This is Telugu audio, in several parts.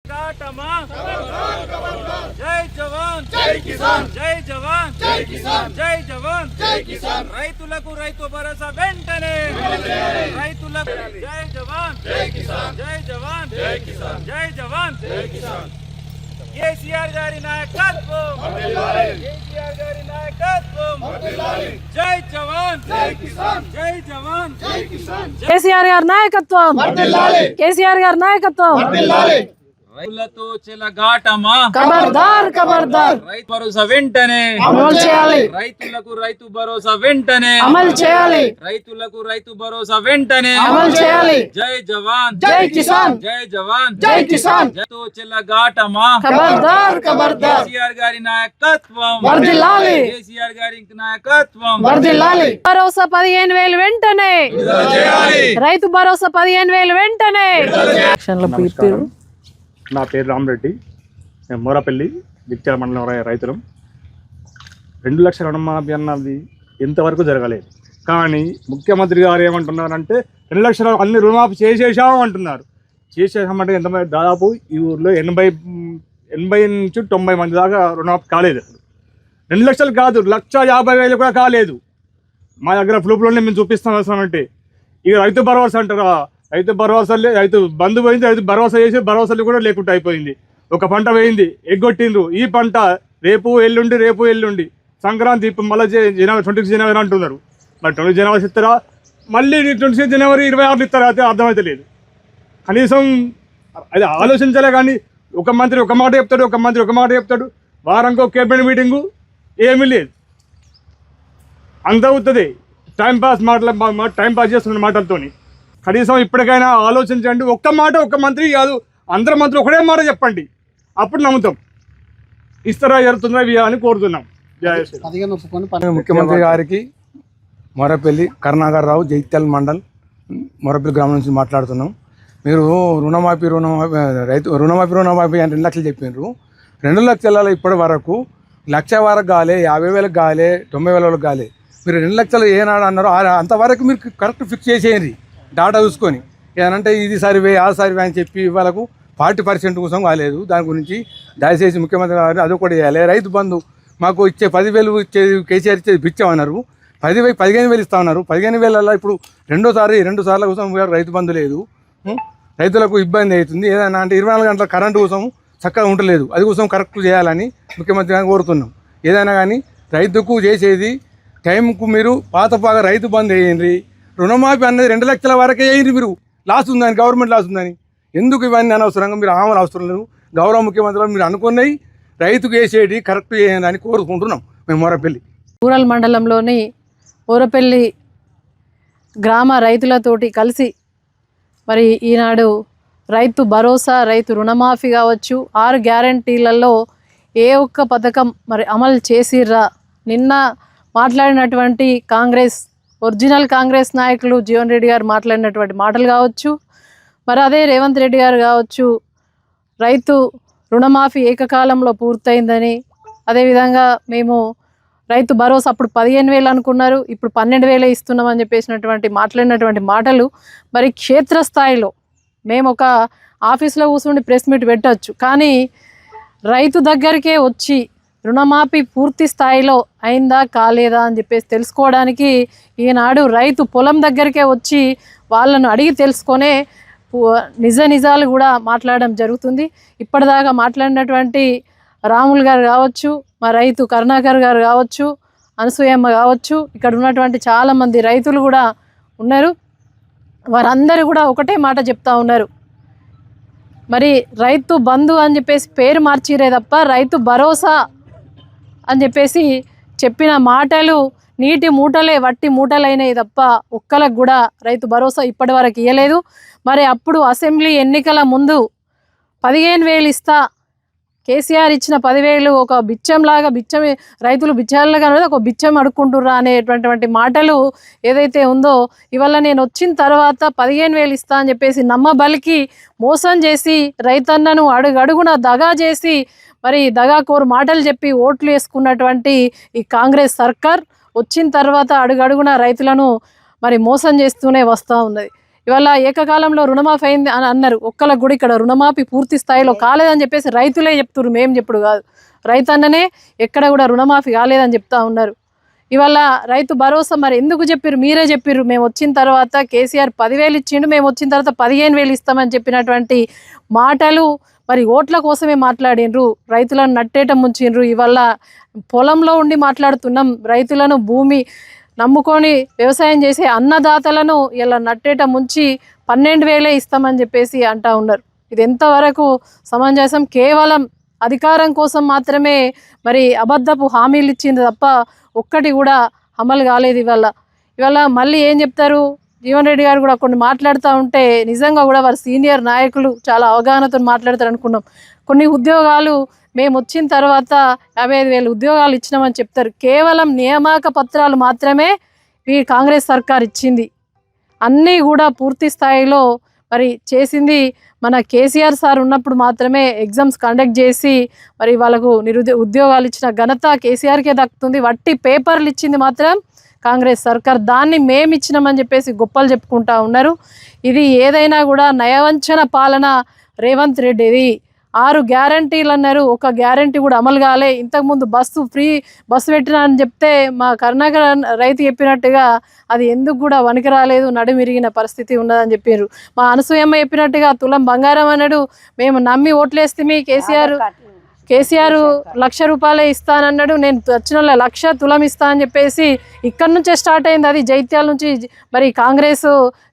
జై జవాన్ జై కిసాన్, జై జవాన్ జై కిసాన్, జై జవాన్ జై కిసాన్. రైతులకు రైతు భరోసా వెంటనే, రైతులకు జై జవాన్ జై కిసాన్, జై జవాన్ జై కిసాన్, జై జవాన్ జై కిసాన్. కేసీఆర్ గారి నాయకత్వం, కేసీఆర్ గారి నాయకత్వం, జై జవాన్ జై కిసాన్, జై జవాన్ జై కిసాన్. కేసీఆర్ గారి నాయకత్వం, కేసీఆర్ గారి నాయకత్వం. రైతులతో చెలగాటమా, ఖబర్దార్ ఖబర్దార్. రైతు భరోసా వెంటనే అమలు చేయాలి, రైతులకు రైతు భరోసా వెంటనే అమలు చేయాలి, రైతులకు రైతు భరోసా వెంటనే అమలు చేయాలి. జై జవాన్ జై కిసాన్, జై జవాన్ జై కిసాన్. రైతులతో చెలగాటమా, ఖబర్దార్ ఖబర్దార్. కేసీఆర్ గారి నాయకత్వం వర్ధిల్లాలి, కేసీఆర్ గారి నాయకత్వం వర్ధిల్లాలి. భరోసా 15,000 వెంటనే, రైతు భరోసా 15,000 వెంటనే. నా పేరు రామరెడ్డి, మేము మోరపల్లి విక్చర మండలం రైతులం. 2 లక్షల రుణమాఫీ అన్నది ఎంతవరకు జరగలేదు. కానీ ముఖ్యమంత్రి గారు ఏమంటున్నారంటే 2 లక్షల అన్ని రుణమాఫీ చేసేసాము అంటున్నారు. చేసేసామంటే ఎంతమంది, దాదాపు ఈ ఊర్లో 80 నుంచి 90 మంది దాకా రుణమాఫీ కాలేదు. 2 లక్షలు కాదు, 1,50,000 కూడా కాలేదు. మా దగ్గర ప్రూఫ్లోనే మేము చూపిస్తాం. అవసరం అంటే ఇక రైతు భరోసా అంటారా, రైతు భరోసా రైతు బంధు పోయింది, రైతు భరోసా చేసి భరోసాలు కూడా లేకుండా అయిపోయింది. ఒక పంట వేయింది, ఎగ్గొట్టిండ్రు. ఈ పంట రేపు ఎల్లుండి సంక్రాంతి ఇప్పుడు మళ్ళీ జనవరి 26 జనవరి అంటున్నారు. మరి 20 జనవరి ఇస్తారా, మళ్ళీ 26 జనవరి 26 ఇస్తారా, అయితే అర్థమైతే లేదు. కనీసం అది ఆలోచించాలే. కానీ ఒక మంత్రి ఒక మాట చెప్తాడు, ఒక మంత్రి ఒక మాట చెప్తాడు. వారానికి ఒక కేబినెట్ మీటింగు ఏమీ లేదు. అంత అవుతుంది టైం పాస్ చేస్తున్న మాటలతోని. కనీసం ఇప్పటికైనా ఆలోచించండి. ఒక్క మంత్రి కాదు, అందరు మంత్రులు ఒకటే మాట చెప్పండి, అప్పుడు నమ్ముతాం. ఇస్తారా జరుగుతుందా అని కోరుతున్నాం. ముఖ్యమంత్రి గారికి మొరపల్లి కరుణాకర్ రావు, జైత్యాల మండల్ మొరపల్లి గ్రామం నుంచి మాట్లాడుతున్నాం. మీరు రుణమాఫీ అని 2 లక్షలు చెప్పినారు. 2 లక్షల ఇప్పటి వరకు 1,00,000 వరకు కాలే, 50,000 కాలే, 90,000 కాలే. మీరు 2 లక్షలు ఏనాడు అన్నారో అంతవరకు మీరు కరెక్ట్ ఫిక్స్ చేసేయండి డాటా చూసుకొని. ఏదంటే ఇది సర్వే ఆ సర్వే అని చెప్పి వాళ్ళకు 40% కోసం కాలేదు. దాని గురించి దయచేసి ముఖ్యమంత్రి గారు అదొకటి చేయాలి. రైతు బంధు మాకు ఇచ్చే 10,000 ఇచ్చేది కేసీఆర్ ఇచ్చేది బిచ్చామన్నారు. 15,000 ఇస్తా ఉన్నారు. 15,000 ఇప్పుడు 2 సార్ల కోసం రైతు బంధు లేదు. రైతులకు ఇబ్బంది అవుతుంది. ఏదైనా అంటే 24 గంటల కరెంటు కోసం చక్కగా ఉండలేదు. అది కోసం కరెక్ట్ చేయాలని ముఖ్యమంత్రి గారిని కోరుతున్నాం. ఏదైనా కానీ రైతుకు చేసేది టైంకు మీరు పాతపాగా రైతు బంధు వేయండి. రుణమాఫీ అన్నది 2 లక్షల వరకే వేయండి. మీరు లాస్ ఉందని, గవర్నమెంట్ లాస్ ఉందని ఎందుకు ఇవన్నీ అనవసరంగా మీరు ఆమలు అవసరం లేదు. గౌరవ ముఖ్యమంత్రులు మీరు అనుకున్నవి రైతుకు వేసేది కరెక్ట్ చేయండి అని కోరుకుంటున్నాం మేము మొరపల్లి. రూరల్ మండలంలోని మొరపల్లి గ్రామ రైతులతోటి కలిసి మరి ఈనాడు రైతు భరోసా, రైతు రుణమాఫీ కావచ్చు, 6 గ్యారంటీలలో ఏ ఒక్క పథకం మరి అమలు చేసిర్రా, నిన్న మాట్లాడినటువంటి ఒరిజినల్ కాంగ్రెస్ నాయకులు జీవన్ రెడ్డి గారు మాట్లాడినటువంటి మాటలు కావచ్చు, మరి అదే రేవంత్ రెడ్డి గారు కావచ్చు, రైతు రుణమాఫీ ఏకకాలంలో పూర్తయిందని, అదేవిధంగా మేము రైతు భరోసా అప్పుడు 15,000 అనుకున్నారు, ఇప్పుడు 12,000 ఇస్తున్నామని చెప్పేసినటువంటి మాట్లాడినటువంటి మాటలు మరి క్షేత్రస్థాయిలో మేము ఒక ఆఫీస్లో కూర్చుండి ప్రెస్ మీట్ పెట్టవచ్చు, కానీ రైతు దగ్గరికే వచ్చి రుణమాఫీ పూర్తి స్థాయిలో అయిందా కాలేదా అని చెప్పేసి తెలుసుకోవడానికి ఈనాడు రైతు పొలం దగ్గరికే వచ్చి వాళ్ళను అడిగి తెలుసుకొనే నిజాలు కూడా మాట్లాడడం జరుగుతుంది. ఇప్పటిదాకా మాట్లాడినటువంటి రాములు గారు కావచ్చు, మా రైతు కరుణాకర్ గారు కావచ్చు, అనసూయమ్మ కావచ్చు, ఇక్కడ ఉన్నటువంటి చాలామంది రైతులు కూడా ఉన్నారు. వారందరూ కూడా ఒకటే మాట చెప్తా ఉన్నారు, మరి రైతు బంధు అని చెప్పేసి పేరు మార్చిరే తప్ప రైతు భరోసా అని చెప్పేసి చెప్పిన మాటలు నీటి మూటలే వట్టి మూటలైనవి తప్ప ఒక్కలకు కూడా రైతు భరోసా ఇప్పటి వరకు ఇవ్వలేదు. మరి అప్పుడు అసెంబ్లీ ఎన్నికల ముందు 15,000 ఇస్తా, కేసీఆర్ ఇచ్చిన 10,000 ఒక బిచ్చంలాగా రైతులు బిచ్చాలుగా ఒక బిచ్చం అడుక్కుంటుర్రా అనేటువంటి మాటలు ఏదైతే ఉందో, ఇవాళ నేను వచ్చిన తర్వాత 15,000 ఇస్తా అని చెప్పేసి నమ్మబలికి మోసం చేసి రైతన్నను అడుగడుగున దగా చేసి మరి దగాకోరు మాటలు చెప్పి ఓట్లు వేసుకున్నటువంటి ఈ కాంగ్రెస్ సర్కార్ వచ్చిన తర్వాత అడుగడుగున రైతులను మరి మోసం చేస్తూనే వస్తూ ఉన్నది. ఇవాళ ఏకకాలంలో రుణమాఫీ అయింది అని అన్నారు. ఒక్కళ్ళకు కూడా ఇక్కడ రుణమాఫీ పూర్తి స్థాయిలో కాలేదని చెప్పేసి రైతులే చెప్తున్నారు, మేము చెప్పుడు కాదు. రైతన్ననే ఎక్కడ కూడా రుణమాఫీ కాలేదని చెప్తా ఉన్నారు. ఇవాళ రైతు భరోసా మరి ఎందుకు చెప్పారు? మీరే చెప్పారు, మేము వచ్చిన తర్వాత కేసీఆర్ 10,000 ఇచ్చిండు, మేము వచ్చిన తర్వాత 15,000 ఇస్తామని చెప్పినటువంటి మాటలు మరి ఓట్ల కోసమే మాట్లాడినరు, రైతులను నట్టేట ముంచిండ్రు. ఇవాళ పొలంలో ఉండి మాట్లాడుతున్నాం, రైతులను భూమి నమ్ముకొని వ్యవసాయం చేసే అన్నదాతలను ఇలా నట్టేట ముంచి 12,000 ఇస్తామని చెప్పేసి అంటా ఉన్నారు. ఇది ఎంతవరకు సమంజసం? కేవలం అధికారం కోసం మాత్రమే మరి అబద్ధపు హామీలు ఇచ్చింది తప్ప ఒక్కటి కూడా అమలు కాలేదు. ఇవాళ మళ్ళీ ఏం చెప్తారు? జీవన్ రెడ్డి గారు కూడా కొన్ని మాట్లాడుతూ ఉంటే నిజంగా కూడా వారు సీనియర్ నాయకులు చాలా అవగాహనతో మాట్లాడతారు అనుకున్నాం. కొన్ని ఉద్యోగాలు మేము వచ్చిన తర్వాత 55,000 ఉద్యోగాలు ఇచ్చినామని చెప్తారు. కేవలం నియామక పత్రాలు మాత్రమే ఈ కాంగ్రెస్ సర్కార్ ఇచ్చింది. అన్నీ కూడా పూర్తి స్థాయిలో మరి చేసింది మన కేసీఆర్ సార్ ఉన్నప్పుడు మాత్రమే ఎగ్జామ్స్ కండక్ట్ చేసి మరి వాళ్ళకు ఉద్యోగాలు ఇచ్చిన ఘనత కేసీఆర్కే దక్కుతుంది. వట్టి పేపర్లు ఇచ్చింది మాత్రం కాంగ్రెస్ సర్కార్. దాన్ని మేము ఇచ్చినామని చెప్పేసి గొప్పలు చెప్పుకుంటా ఉన్నారు. ఇది ఏదైనా కూడా నయవంచన పాలన రేవంత్ రెడ్డిది. 6 గ్యారంటీలు అన్నారు, ఒక గ్యారంటీ కూడా అమలు కాలే. ఇంతకుముందు ఫ్రీ బస్సు పెట్టినా అని చెప్తే మా కర్ణాకర్ రైతు చెప్పినట్టుగా అది ఎందుకు కూడా వనికి రాలేదు, నడుమిరిగిన పరిస్థితి ఉన్నదని చెప్పారు. మా అనసూయమ్మ చెప్పినట్టుగా తులం బంగారం అన్నాడు, మేము నమ్మి ఓట్లేస్తే కేసీఆర్ 1,00,000 రూపాయలే ఇస్తానన్నాడు, నేను వచ్చిన 1,00,000 తులం ఇస్తా అని చెప్పేసి ఇక్కడ నుంచే స్టార్ట్ అయింది. అది జైత్యాల నుంచి మరి కాంగ్రెస్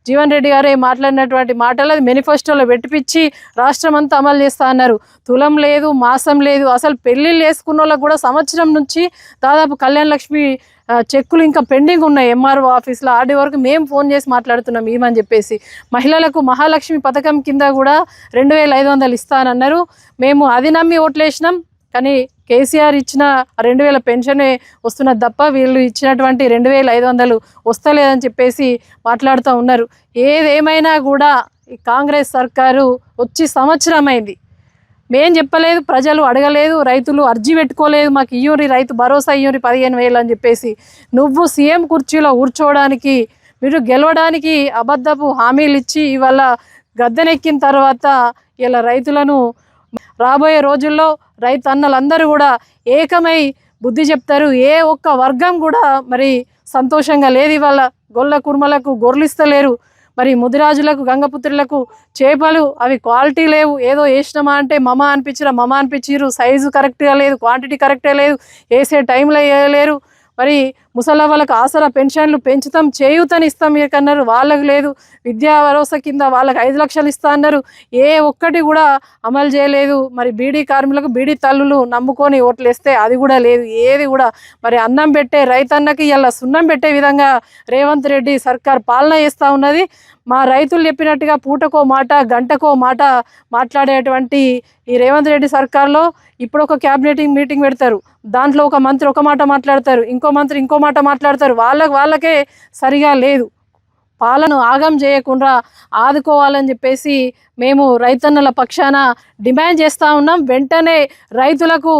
జీవన్ రెడ్డి గారే మాట్లాడినటువంటి మాటలు అది మేనిఫెస్టోలో పెట్టిపిచ్చి రాష్ట్రం అంతా అమలు చేస్తా అన్నారు. తులం లేదు, మాసం లేదు. అసలు పెళ్ళిళ్ళు వేసుకున్న వాళ్ళకు కూడా సంవత్సరం నుంచి దాదాపు కళ్యాణ లక్ష్మి చెక్కులు ఇంకా పెండింగ్ ఉన్నాయి ఎంఆర్ఓ ఆఫీస్లో. ఆడి వరకు మేము ఫోన్ చేసి మాట్లాడుతున్నాం ఏమని చెప్పేసి. మహిళలకు మహాలక్ష్మి పథకం కింద కూడా 2,500 ఇస్తానన్నారు. మేము అది నమ్మి ఓట్లేసినాం. కానీ కేసీఆర్ ఇచ్చిన 2,000 పెన్షనే వస్తున్నది తప్ప వీళ్ళు ఇచ్చినటువంటి 2,500 వస్తలేదని చెప్పేసి మాట్లాడుతూ ఉన్నారు. ఏదేమైనా కూడా ఈ కాంగ్రెస్ సర్కారు వచ్చి సంవత్సరం అయింది. మేం చెప్పలేదు, ప్రజలు అడగలేదు, రైతులు అర్జీ పెట్టుకోలేదు, మాకు ఇయ్యూరి రైతు భరోసా ఇయ్యూరి 15,000 అని చెప్పేసి. నువ్వు సీఎం కుర్చీలో కూర్చోవడానికి, మీరు గెలవడానికి అబద్ధపు హామీలు ఇచ్చి ఇవాళ గద్దెనెక్కిన తర్వాత ఇలా రైతులను రాబోయే రోజుల్లో రైతు అన్నలందరూ కూడా ఏకమై బుద్ధి చెప్తారు. ఏ ఒక్క వర్గం కూడా మరి సంతోషంగా లేదు. ఇవాళ గొల్ల కుర్మలకు గొర్రెలు ఇస్తలేరు, మరి ముదిరాజులకు గంగపుత్రులకు చేపలు అవి క్వాలిటీ లేవు. ఏదో వేసినామా అంటే మమ అనిపించిరు, సైజు కరెక్ట్గా లేదు, క్వాంటిటీ కరెక్టే లేదు, వేసే టైంలో వేయలేరు. మరి ముసలవ్వలకు ఆసరా పెన్షన్లు పెంచుతాం, చేయూతని ఇస్తాం మీకన్నారు, వాళ్ళకు లేదు. విద్యా భరోసా కింద వాళ్ళకి 5 లక్షలు ఇస్తా అన్నారు, ఏ ఒక్కటి కూడా అమలు చేయలేదు. మరి బీడీ కార్మికులకు బీడీ తల్లులు నమ్ముకొని ఓట్లేస్తే అది కూడా లేదు, ఏది కూడా. మరి అన్నం పెట్టే రైతన్నకి ఇలా సున్నం పెట్టే విధంగా రేవంత్ రెడ్డి సర్కార్ పాలన చేస్తూ ఉన్నది. మా రైతులు చెప్పినట్టుగా పూటకో మాట గంటకో మాట మాట్లాడేటువంటి ఈ రేవంత్ రెడ్డి సర్కార్లో ఇప్పుడు ఒక క్యాబినెట్ మీటింగ్ పెడతారు, దాంట్లో ఒక మంత్రి ఒక మాట మాట్లాడతారు, ఇంకో మంత్రి ఇంకో మాట మాట్లాడతారు. వాళ్ళకే సరిగా లేదు. పాలను ఆగం చేయకుండా ఆదుకోవాలని చెప్పేసి మేము రైతన్నల పక్షాన డిమాండ్ చేస్తూ ఉన్నాం. వెంటనే రైతులకు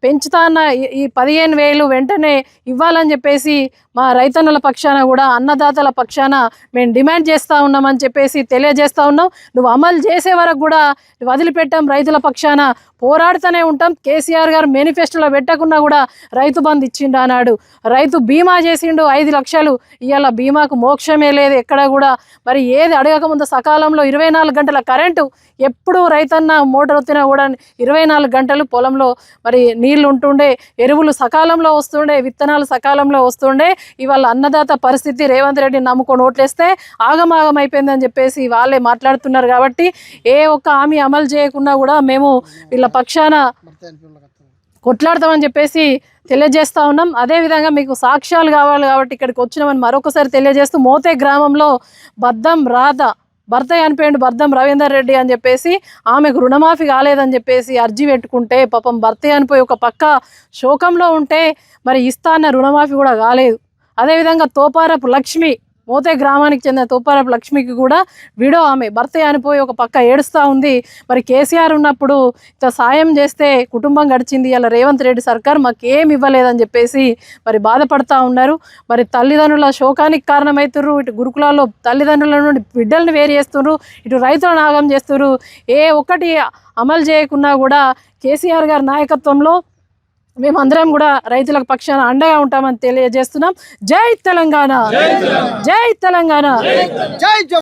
పెంచుతా అన్న ఈ 15,000 వెంటనే ఇవ్వాలని చెప్పేసి మా రైతన్నల పక్షాన కూడా అన్నదాతల పక్షాన మేము డిమాండ్ చేస్తూ ఉన్నామని చెప్పేసి తెలియజేస్తూ ఉన్నాం. నువ్వు అమలు చేసే వరకు కూడా వదిలిపెట్టాం, రైతుల పక్షాన పోరాడుతూనే ఉంటాం. కేసీఆర్ గారు మేనిఫెస్టోలో పెట్టకుండా కూడా రైతు బంధు ఇచ్చిండు అన్నాడు, రైతు బీమా చేసిండు 5 లక్షలు. ఇవాళ బీమాకు మోక్షమే లేదు ఎక్కడ కూడా. మరి ఏది అడగకముందు సకాలంలో 24 గంటల కరెంటు, ఎప్పుడు రైతన్న మోటార్ వచ్చినా కూడా 24 గంటలు పొలంలో మరి నీళ్లు ఉంటుండే, ఎరువులు సకాలంలో వస్తుండే, విత్తనాలు సకాలంలో వస్తుండే. ఇవాళ అన్నదాత పరిస్థితి రేవంత్ రెడ్డి నమ్ముకొని ఓట్లేస్తే ఆగమాగం అయిపోయిందని చెప్పేసి వాళ్ళే మాట్లాడుతున్నారు. కాబట్టి ఏ ఒక్క హామీ అమలు చేయకుండా కూడా మేము వీళ్ళ పక్షాన కొట్లాడతామని చెప్పేసి తెలియజేస్తూ ఉన్నాం. అదేవిధంగా మీకు సాక్ష్యాలు కావాలి కాబట్టి ఇక్కడికి వచ్చినామని మరొకసారి తెలియజేస్తూ, మోతే గ్రామంలో బద్దం రాధ భర్త చనిపోయిండు, బద్దం రవీందర్ రెడ్డి అని చెప్పేసి ఆమెకు రుణమాఫీ కాలేదని చెప్పేసి అర్జీ పెట్టుకుంటే పాపం భర్త చనిపోయి ఒక పక్క శోకంలో ఉంటే మరి ఇస్తా అన్న రుణమాఫీ కూడా కాలేదు. అదేవిధంగా తోపారపు లక్ష్మి మోతే గ్రామానికి చెందిన తోపారపు లక్ష్మికి కూడా వీడో ఆమె భర్త చనిపోయి ఒక పక్క ఏడుస్తూ ఉంది. మరి కేసీఆర్ ఉన్నప్పుడు ఇంత సాయం చేస్తే కుటుంబం గడిచింది, అలా రేవంత్ రెడ్డి సర్కార్ మాకు ఏమి ఇవ్వలేదని చెప్పేసి మరి బాధపడుతూ ఉన్నారు. మరి తల్లిదండ్రుల శోకానికి కారణమవుతున్నారు. ఇటు గురుకులాల్లో తల్లిదండ్రుల నుండి బిడ్డలను వేరు చేస్తున్నారు, ఇటు రైతులను నాగం చేస్తున్నారు. ఏ ఒక్కటి అమలు చేయకున్నా కూడా కేసీఆర్ గారి నాయకత్వంలో మేమందరం కూడా రైతులకు పక్షాన అండగా ఉంటామని తెలియజేస్తున్నాం. జై తెలంగాణ, జై తెలంగాణ.